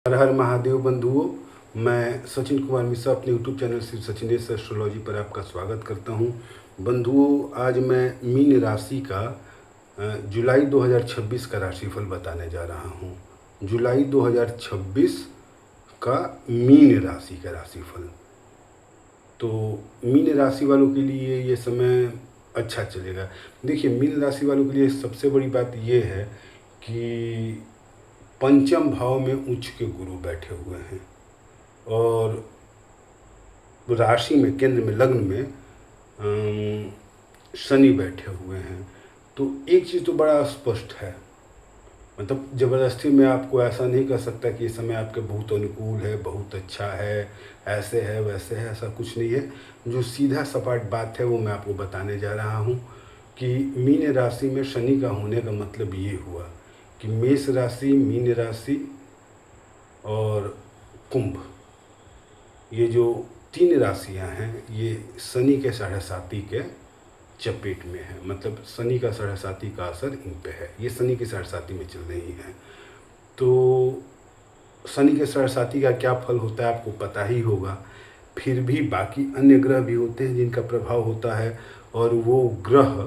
हर हर महादेव बंधुओं, मैं सचिन कुमार मिश्रा अपने YouTube channel Shri Sachinesh astrology पर आपका स्वागत करता हूं। बंधुओं, आज मैं मीन राशि का जुलाई 2026 का राशिफल बताने जा रहा हूं। जुलाई 2026 का मीन राशि का राशिफल। तो मीन राशि वालों के लिए ये समय अच्छा चलेगा। देखिए, मीन राशि वालों के लिए सबसे बड़ी बात ये है कि पंचम भाव में उच्च के गुरु बैठे हुए हैं और राशि में, केंद्र में, लग्न में शनि बैठे हुए हैं। तो एक चीज़ तो बड़ा स्पष्ट है, मतलब ज़बरदस्ती मैं आपको ऐसा नहीं कर सकता कि इस समय आपके बहुत अनुकूल है, बहुत अच्छा है, ऐसे है वैसे है, ऐसा कुछ नहीं है। जो सीधा सपाट बात है वो मैं आपको बताने जा रहा हूँ कि मीन राशि में शनि का होने का मतलब ये हुआ कि मेष राशि, मीन राशि और कुंभ, ये जो तीन राशियां हैं ये शनि के साढ़े साती के चपेट में है। मतलब शनि का साढ़े साती का असर इन पे है। ये शनि की साढ़े साती में चल रही हैं। तो शनि के साढ़े साती का क्या फल होता है आपको पता ही होगा। फिर भी बाकी अन्य ग्रह भी होते हैं जिनका प्रभाव होता है, और वो ग्रह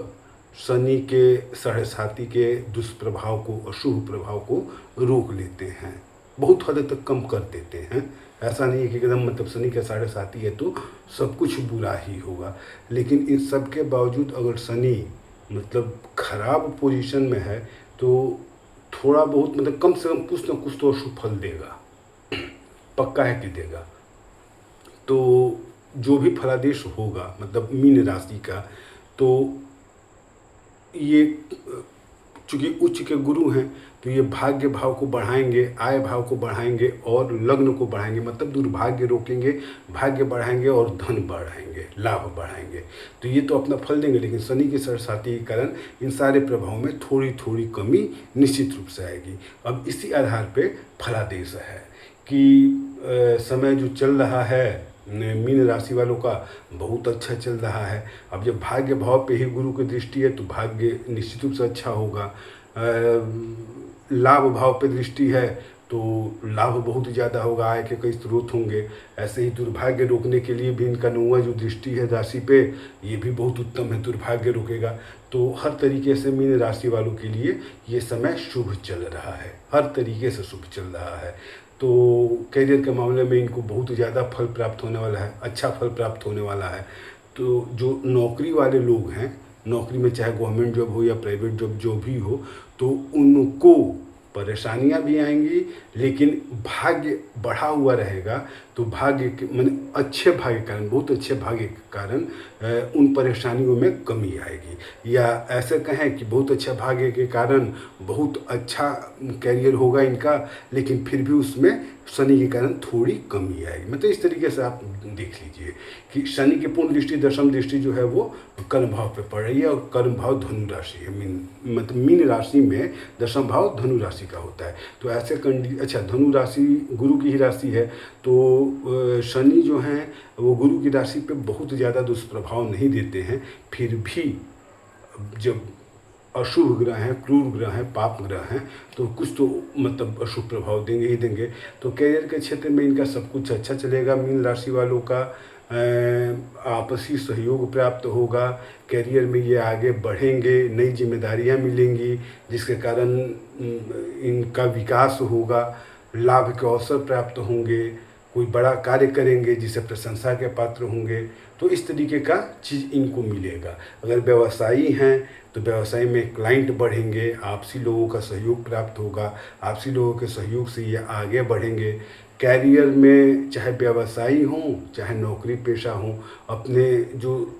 शनि के साढ़े साती के दुष्प्रभाव को, अशुभ प्रभाव को रोक लेते हैं, बहुत हद तक कम कर देते हैं। ऐसा नहीं है कि एकदम मतलब शनि का साढ़े साती है तो सब कुछ बुरा ही होगा, लेकिन इन सब के बावजूद अगर शनि मतलब खराब पोजीशन में है तो थोड़ा बहुत, मतलब कम से कम कुछ ना कुछ तो अशुभ फल देगा, पक्का है कि देगा। तो जो भी फलादेश होगा मतलब मीन राशि का, तो ये चूँकि उच्च के गुरु हैं तो ये भाग्य भाव को बढ़ाएंगे, आय भाव को बढ़ाएंगे और लग्न को बढ़ाएंगे, मतलब दुर्भाग्य रोकेंगे, भाग्य बढ़ाएंगे और धन बढ़ाएंगे, लाभ बढ़ाएंगे। तो ये तो अपना फल देंगे, लेकिन शनि की सरसाती के कारण इन सारे प्रभाव में थोड़ी थोड़ी कमी निश्चित रूप से आएगी। अब इसी आधार पे फलादेश है कि समय जो चल रहा है मीन राशि वालों का बहुत अच्छा चल रहा है। अब जब भाग्य भाव पे ही गुरु की दृष्टि है तो भाग्य निश्चित रूप से अच्छा होगा। लाभ भाव पे दृष्टि है तो लाभ बहुत ज़्यादा होगा, आय के कई स्रोत होंगे। ऐसे ही दुर्भाग्य रोकने के लिए भी इनका 9वां जो दृष्टि है राशि पे, ये भी बहुत उत्तम है, दुर्भाग्य रोकेगा। तो हर तरीके से मीन राशि वालों के लिए ये समय शुभ चल रहा है, हर तरीके से शुभ चल रहा है। तो करियर के मामले में इनको बहुत ज़्यादा फल प्राप्त होने वाला है, अच्छा फल प्राप्त होने वाला है। तो जो नौकरी वाले लोग हैं, नौकरी में चाहे गवर्नमेंट जॉब हो या प्राइवेट जॉब जो भी हो, तो उनको परेशानियां भी आएंगी, लेकिन भाग्य बढ़ा हुआ रहेगा। तो भाग्य के माने अच्छे भाग्य के कारण, बहुत अच्छे भाग्य के कारण उन परेशानियों में कमी आएगी। या ऐसे कहें कि बहुत अच्छा भाग्य के कारण बहुत अच्छा कैरियर होगा इनका, लेकिन फिर भी उसमें शनि के कारण थोड़ी कमी आएगी। मतलब इस तरीके से आप देख लीजिए कि शनि की पूर्ण दृष्टि, दशम दृष्टि जो है वो कर्म भाव पे पड़ रही है, और कर्म भाव धनु राशि है। मतलब मीन राशि में दशम भाव धनु राशि का होता है। तो ऐसे अच्छा, धनु राशि गुरु की ही राशि है, तो शनि जो हैं वो गुरु की राशि पे बहुत ज़्यादा दुष्प्रभाव नहीं देते हैं। फिर भी जब अशुभ ग्रह हैं, क्रूर ग्रह हैं, पाप ग्रह हैं, तो कुछ तो मतलब अशुभ प्रभाव देंगे ही देंगे। तो कैरियर के क्षेत्र में इनका सब कुछ अच्छा चलेगा। मीन राशि वालों का आपसी सहयोग प्राप्त होगा, कैरियर में ये आगे बढ़ेंगे, नई जिम्मेदारियां मिलेंगी जिसके कारण इनका विकास होगा, लाभ के अवसर प्राप्त होंगे, कोई बड़ा कार्य करेंगे जिसे प्रशंसा के पात्र होंगे। तो इस तरीके का चीज़ इनको मिलेगा। अगर व्यवसायी हैं तो व्यवसाय में क्लाइंट बढ़ेंगे, आपसी लोगों का सहयोग प्राप्त होगा, आपसी लोगों के सहयोग से ये आगे बढ़ेंगे। कैरियर में चाहे व्यवसायी हों चाहे नौकरी पेशा हों, अपने जो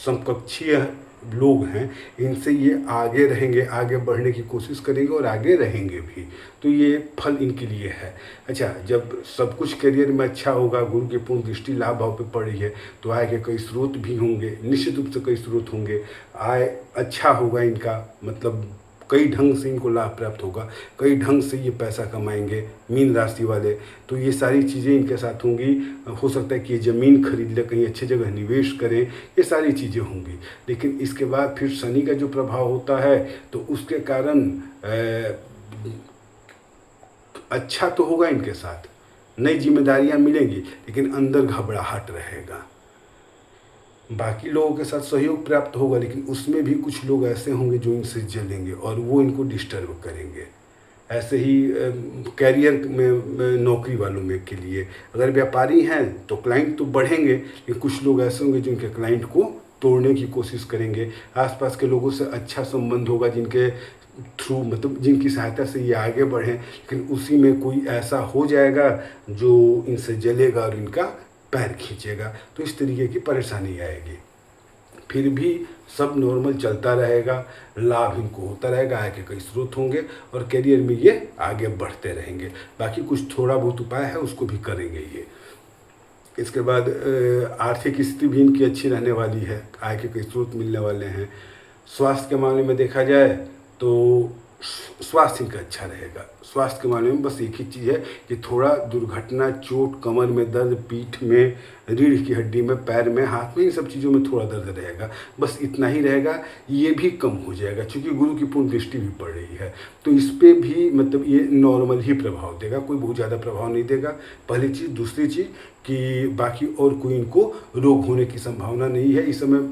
समकक्षीय लोग हैं इनसे ये आगे रहेंगे, आगे बढ़ने की कोशिश करेंगे और आगे रहेंगे भी। तो ये फल इनके लिए है। अच्छा, जब सब कुछ करियर में अच्छा होगा, गुरु की पूर्ण दृष्टि लाभ भाव पे पड़ रही है, तो आय के कई स्रोत भी होंगे, निश्चित रूप से कई स्रोत होंगे। आय अच्छा होगा इनका, मतलब कई ढंग से इनको लाभ प्राप्त होगा, कई ढंग से ये पैसा कमाएंगे मीन राशि वाले। तो ये सारी चीज़ें इनके साथ होंगी। हो सकता है कि ये ज़मीन खरीद ले, कहीं अच्छी जगह निवेश करें, ये सारी चीज़ें होंगी। लेकिन इसके बाद फिर शनि का जो प्रभाव होता है तो उसके कारण अच्छा तो होगा इनके साथ, नई जिम्मेदारियां मिलेंगी, लेकिन अंदर घबराहट रहेगा। बाकी लोगों के साथ सहयोग प्राप्त होगा, लेकिन उसमें भी कुछ लोग ऐसे होंगे जो इनसे जलेंगे और वो इनको डिस्टर्ब करेंगे। ऐसे ही कैरियर में नौकरी वालों में के लिए, अगर व्यापारी हैं तो क्लाइंट तो बढ़ेंगे, लेकिन कुछ लोग ऐसे होंगे जिनके क्लाइंट को तोड़ने की कोशिश करेंगे। आसपास के लोगों से अच्छा संबंध होगा, जिनके थ्रू मतलब जिनकी सहायता से ये आगे बढ़ें, लेकिन उसी में कोई ऐसा हो जाएगा जो इनसे जलेगा और इनका पैर खींचेगा, तो इस तरीके की परेशानी आएगी। फिर भी सब नॉर्मल चलता रहेगा, लाभ इनको होता रहेगा, आय के कई स्रोत होंगे और करियर में ये आगे बढ़ते रहेंगे। बाकी कुछ थोड़ा बहुत उपाय है उसको भी करेंगे ये। इसके बाद आर्थिक स्थिति भी इनकी अच्छी रहने वाली है, आय के कई स्रोत मिलने वाले हैं। स्वास्थ्य के मामले में देखा जाए तो स्वास्थ्य इनका अच्छा रहेगा। स्वास्थ्य के मामले में बस एक ही चीज़ है कि थोड़ा दुर्घटना, चोट, कमर में दर्द, पीठ में, रीढ़ की हड्डी में, पैर में, हाथ में, इन सब चीज़ों में थोड़ा दर्द रहेगा, बस इतना ही रहेगा। ये भी कम हो जाएगा क्योंकि गुरु की पूर्ण दृष्टि भी पड़ रही है, तो इस पर भी मतलब ये नॉर्मल ही प्रभाव देगा, कोई बहुत ज़्यादा प्रभाव नहीं देगा। पहली चीज़। दूसरी चीज़ कि बाकी और कोई इनको रोग होने की संभावना नहीं है। इस समय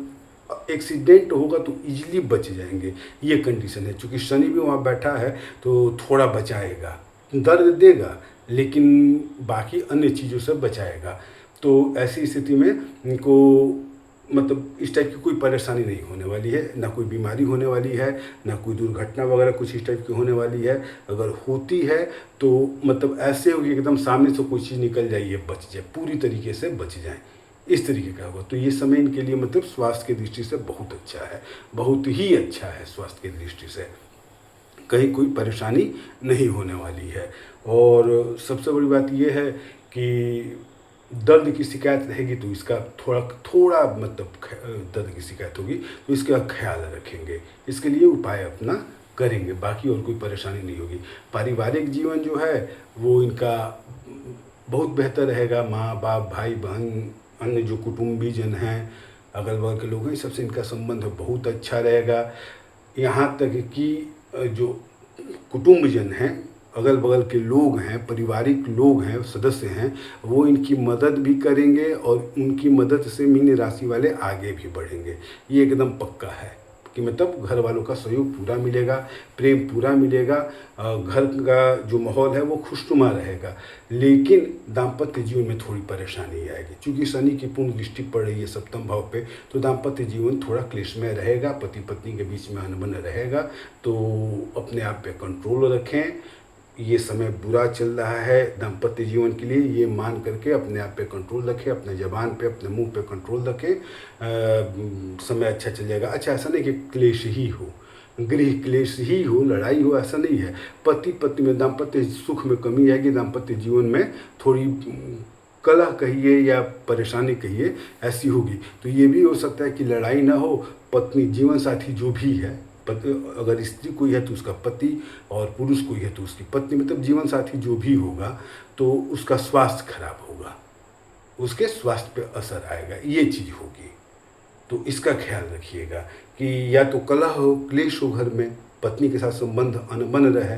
एक्सीडेंट होगा तो इजीली बच जाएंगे, ये कंडीशन है। चूँकि शनि भी वहाँ बैठा है तो थोड़ा बचाएगा, दर्द देगा लेकिन बाकी अन्य चीज़ों से बचाएगा। तो ऐसी स्थिति में इनको मतलब इस टाइप की कोई परेशानी नहीं होने वाली है, ना कोई बीमारी होने वाली है, ना कोई दुर्घटना वगैरह कुछ इस टाइप की होने वाली है। अगर होती है तो मतलब ऐसे होगी एकदम सामने से कोई चीज़ निकल जाए, बच जाए, पूरी तरीके से बच जाए, इस तरीके का होगा। तो ये समय इनके लिए मतलब स्वास्थ्य की दृष्टि से बहुत अच्छा है, बहुत ही अच्छा है स्वास्थ्य की दृष्टि से, कहीं कोई परेशानी नहीं होने वाली है। और सबसे बड़ी बात ये है कि दर्द की शिकायत रहेगी तो इसका थोड़ा मतलब दर्द की शिकायत होगी तो इसका ख्याल रखेंगे, इसके लिए उपाय अपना करेंगे, बाकी और कोई परेशानी नहीं होगी। पारिवारिक जीवन जो है वो इनका बहुत बेहतर रहेगा। माँ बाप, भाई बहन, अन्य जो कुटुंबीजन हैं, अगल बगल के लोग हैं, सबसे इनका संबंध बहुत अच्छा रहेगा। यहाँ तक कि जो कुटुंबजन हैं, अगल बगल के लोग हैं, पारिवारिक लोग हैं, सदस्य हैं, वो इनकी मदद भी करेंगे और उनकी मदद से मीन राशि वाले आगे भी बढ़ेंगे। ये एकदम पक्का है कि मतलब घर वालों का सहयोग पूरा मिलेगा, प्रेम पूरा मिलेगा, घर का जो माहौल है वो खुशनुमा रहेगा। लेकिन दाम्पत्य जीवन में थोड़ी परेशानी आएगी, क्योंकि शनि की पूर्ण दृष्टि पड़ रही है सप्तम भाव पे, तो दाम्पत्य जीवन थोड़ा क्लेशमय रहेगा, पति पत्नी के बीच में अनबन रहेगा। तो अपने आप पे कंट्रोल रखें। ये समय बुरा चल रहा है दाम्पत्य जीवन के लिए, ये मान करके अपने आप पे कंट्रोल रखें, अपने ज़बान पे, अपने मुंह पे कंट्रोल रखें। समय अच्छा चल जाएगा। अच्छा, ऐसा नहीं कि क्लेश ही हो, गृह क्लेश ही हो, लड़ाई हो, ऐसा नहीं है। पति पत्नी में दाम्पत्य सुख में कमी आएगी, दाम्पत्य जीवन में थोड़ी कलह कहिए या परेशानी कहिए ऐसी होगी। तो ये भी हो सकता है कि लड़ाई ना हो, पत्नी जीवन साथी जो भी है, अगर स्त्री कोई है तो उसका पति और पुरुष कोई है तो उसकी पत्नी, मतलब जीवन साथी जो भी होगा तो उसका स्वास्थ्य खराब होगा, उसके स्वास्थ्य पे असर आएगा, ये चीज़ होगी। तो इसका ख्याल रखिएगा कि या तो कलह हो, क्लेश हो घर में, पत्नी के साथ संबंध अनबन रहे,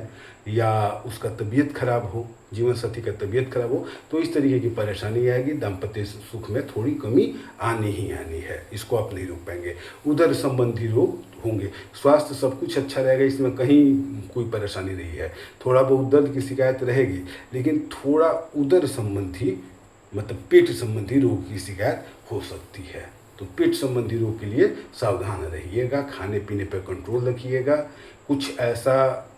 या उसका तबीयत खराब हो, जीवन साथी का तबीयत खराब हो, तो इस तरीके की परेशानी आएगी। दाम्पत्य सुख में थोड़ी कमी आनी ही आनी है, इसको आप नहीं रोक पाएंगे। उदर संबंधी रोग होंगे। स्वास्थ्य सब कुछ अच्छा रहेगा, इसमें कहीं कोई परेशानी नहीं है। थोड़ा बहुत दर्द की शिकायत रहेगी, लेकिन थोड़ा उदर संबंधी मतलब पेट संबंधी रोग की शिकायत हो सकती है। तो पेट संबंधी रोग के लिए सावधान रहिएगा, खाने पीने पर कंट्रोल रखिएगा, कुछ ऐसा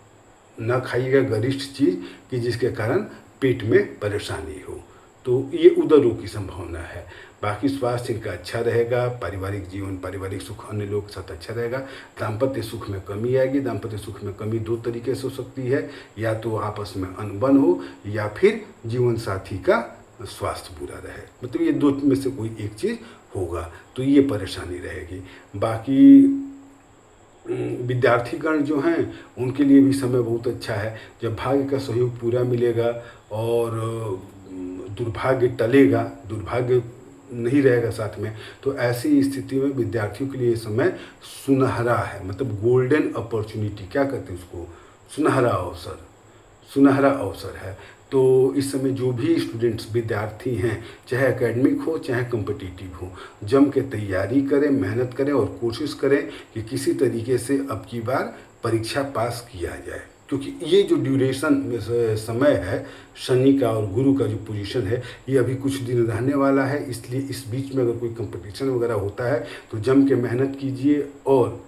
न खाइएगा गरिष्ठ चीज़ कि जिसके कारण पेट में परेशानी हो, तो ये उदर रोग की संभावना है। बाकी स्वास्थ्य इनका अच्छा रहेगा, पारिवारिक जीवन, पारिवारिक सुख अन्य लोगों के साथ अच्छा रहेगा। दाम्पत्य सुख में कमी आएगी। दाम्पत्य सुख में कमी दो तरीके से हो सकती है, या तो आपस में अनबन हो या फिर जीवन साथी का स्वास्थ्य बुरा रहे, मतलब ये दो में से कोई एक चीज़ होगा, तो ये परेशानी रहेगी। बाकी विद्यार्थीगण जो हैं उनके लिए भी समय बहुत अच्छा है, जब भाग्य का सहयोग पूरा मिलेगा और दुर्भाग्य टलेगा, दुर्भाग्य नहीं रहेगा साथ में, तो ऐसी स्थिति में विद्यार्थियों के लिए ये समय सुनहरा है, मतलब गोल्डन अपॉर्चुनिटी, क्या कहते हैं उसको, सुनहरा अवसर, सुनहरा अवसर है। तो इस समय जो भी स्टूडेंट्स विद्यार्थी हैं, चाहे एकेडमिक हो चाहे कॉम्पिटिटिव हो, जम के तैयारी करें, मेहनत करें और कोशिश करें कि किसी तरीके से अब की बार परीक्षा पास किया जाए। क्योंकि ये जो ड्यूरेशन समय है शनि का और गुरु का जो पोजीशन है, ये अभी कुछ दिन रहने वाला है। इसलिए इस बीच में अगर कोई कंपटीशन वगैरह होता है तो जम के मेहनत कीजिए और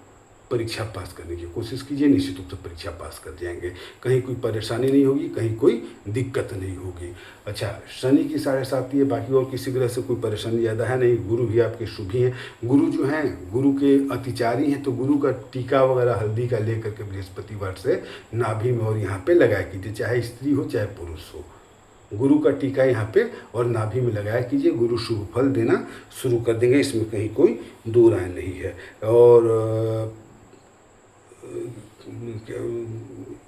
परीक्षा पास करने की कोशिश कीजिए। निश्चित रूप से परीक्षा पास कर जाएंगे, कहीं कोई परेशानी नहीं होगी, कहीं कोई दिक्कत नहीं होगी। अच्छा, शनि की 7.5 है, बाकी और किसी ग्रह से कोई परेशानी ज़्यादा है नहीं। गुरु भी आपके शुभ ही हैं। गुरु जो हैं गुरु के अतिचारी हैं, तो गुरु का टीका वगैरह हल्दी का लेकर के बृहस्पतिवार से नाभि में और यहाँ पे लगाया कीजिए, चाहे स्त्री हो चाहे पुरुष हो। गुरु का टीका यहाँ पे और नाभि में लगाया कीजिए। गुरु शुभ फल देना शुरू कर देंगे, इसमें कहीं कोई दो राय नहीं है। और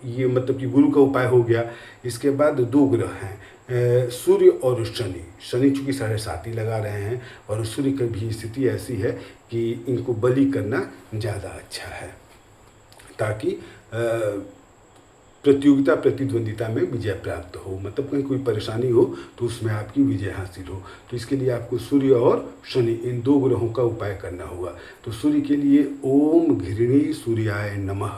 ये मतलब कि गुरु का उपाय हो गया। इसके बाद दो ग्रह हैं, सूर्य और शनि। शनि चूँकि 7.5 लगा रहे हैं और सूर्य की भी स्थिति ऐसी है कि इनको बलि करना ज़्यादा अच्छा है, ताकि प्रतियोगिता प्रतिद्वंदिता में विजय प्राप्त हो, मतलब कहीं कोई परेशानी हो तो उसमें आपकी विजय हासिल हो। तो इसके लिए आपको सूर्य और शनि इन दो ग्रहों का उपाय करना होगा। तो सूर्य के लिए ओम घृणी सूर्याय नमः,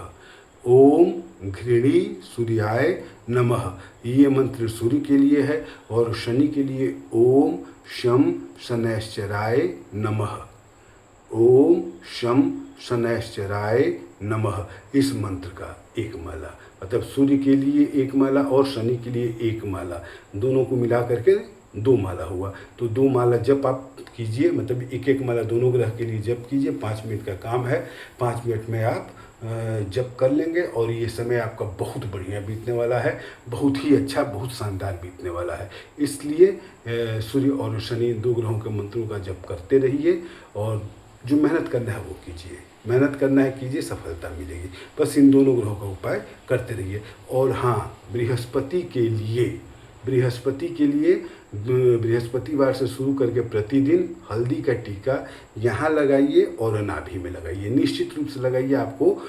ओम घृणी सूर्याय नमः, ये मंत्र सूर्य के लिए है। और शनि के लिए ओम शम शनैश्चराय नमः, ओम शम शनैश्चराय नमः, इस मंत्र का एक माला, मतलब सूर्य के लिए एक माला और शनि के लिए एक माला, दोनों को मिला करके 2 माला हुआ। तो 2 माला जप आप कीजिए, मतलब एक एक माला दोनों ग्रह के लिए जप कीजिए। 5 मिनट का काम है, 5 मिनट में आप जप कर लेंगे और ये समय आपका बहुत बढ़िया बीतने वाला है, बहुत ही अच्छा, बहुत शानदार बीतने वाला है। इसलिए सूर्य और शनि 2 ग्रहों के मंत्रों का जप करते रहिए और जो मेहनत करना है वो कीजिए, मेहनत करना है कीजिए, सफलता मिलेगी। बस इन दोनों ग्रहों का उपाय करते रहिए। और हाँ, बृहस्पति के लिए बृहस्पतिवार से शुरू करके प्रतिदिन हल्दी का टीका यहाँ लगाइए और नाभि में लगाइए। निश्चित रूप से लगाइए, आपको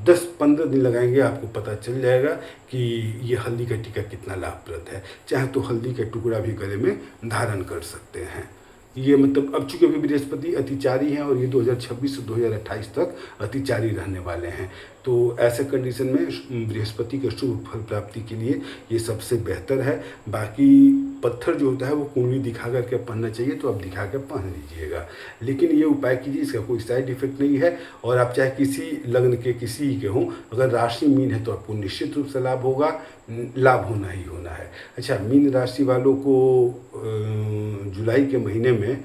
10-15 दिन लगाएंगे, आपको पता चल जाएगा कि ये हल्दी का टीका कितना लाभप्रद है। चाहे तो हल्दी का टुकड़ा भी गले में धारण कर सकते हैं। ये मतलब अब चूँकि अभी बृहस्पति अतिचारी हैं और ये 2026 से 2028 तक अतिचारी रहने वाले हैं, तो ऐसे कंडीशन में बृहस्पति के शुभ फल प्राप्ति के लिए ये सबसे बेहतर है। बाकी पत्थर जो होता है वो कुंडली दिखा करके पहनना चाहिए, तो आप दिखा कर पहन लीजिएगा। लेकिन ये उपाय कीजिए, इसका कोई साइड इफेक्ट नहीं है। और आप चाहे किसी लग्न के किसी के हों, अगर राशि मीन है तो आपको निश्चित रूप से लाभ होगा, लाभ होना ही होना है। अच्छा, मीन राशि वालों को जुलाई के महीने में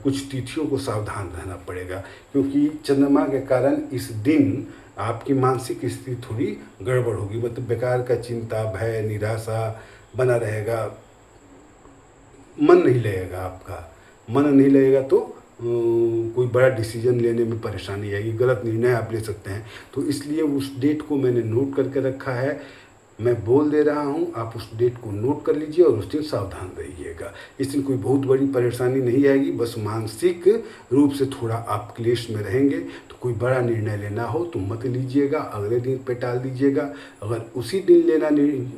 कुछ तिथियों को सावधान रहना पड़ेगा, क्योंकि चंद्रमा के कारण इस दिन आपकी मानसिक स्थिति थोड़ी गड़बड़ होगी। मतलब बेकार का चिंता, भय, निराशा बना रहेगा, मन नहीं लगेगा, आपका मन नहीं लगेगा तो कोई बड़ा डिसीजन लेने में परेशानी आएगी, गलत निर्णय आप ले सकते हैं। तो इसलिए उस डेट को मैंने नोट करके रखा है, मैं बोल दे रहा हूँ, आप उस डेट को नोट कर लीजिए और उस दिन सावधान रहिएगा। इस दिन कोई बहुत बड़ी परेशानी नहीं आएगी, बस मानसिक रूप से थोड़ा आप क्लेश में रहेंगे। तो कोई बड़ा निर्णय लेना हो तो मत लीजिएगा, अगले दिन पे टाल दीजिएगा। अगर उसी दिन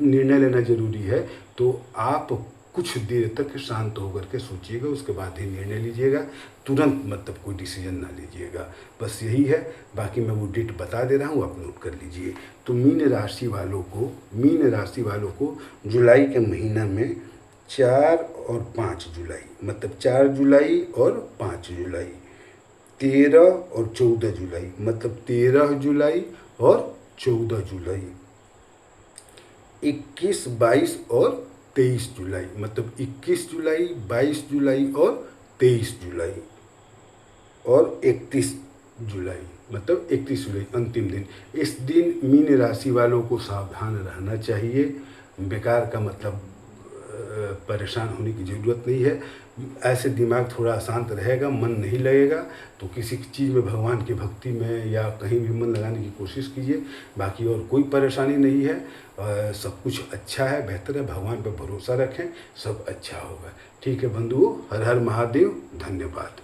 निर्णय लेना जरूरी है तो आप कुछ देर तक शांत होकर के सोचिएगा, उसके बाद ही निर्णय लीजिएगा। तुरंत मतलब कोई डिसीजन ना लीजिएगा, बस यही है। बाकी मैं वो डेट बता दे रहा हूँ, आप नोट कर लीजिए। तो मीन राशि वालों को जुलाई के महीना में 4 और 5 जुलाई, मतलब 4 जुलाई और 5 जुलाई, 13 और 14 जुलाई, मतलब 13 जुलाई और 14 जुलाई, 21, 22 और 23 जुलाई, मतलब 21 जुलाई, 22 जुलाई और 23 जुलाई, और 31 जुलाई, मतलब 31 जुलाई अंतिम दिन। इस दिन मीन राशि वालों को सावधान रहना चाहिए। बेकार का मतलब परेशान होने की ज़रूरत नहीं है। ऐसे दिमाग थोड़ा अशांत रहेगा, मन नहीं लगेगा, तो किसी चीज़ में भगवान की भक्ति में या कहीं भी मन लगाने की कोशिश कीजिए। बाकी और कोई परेशानी नहीं है, सब कुछ अच्छा है, बेहतर है। भगवान पर भरोसा रखें, सब अच्छा होगा। ठीक है बंधुओं, हर हर महादेव, धन्यवाद।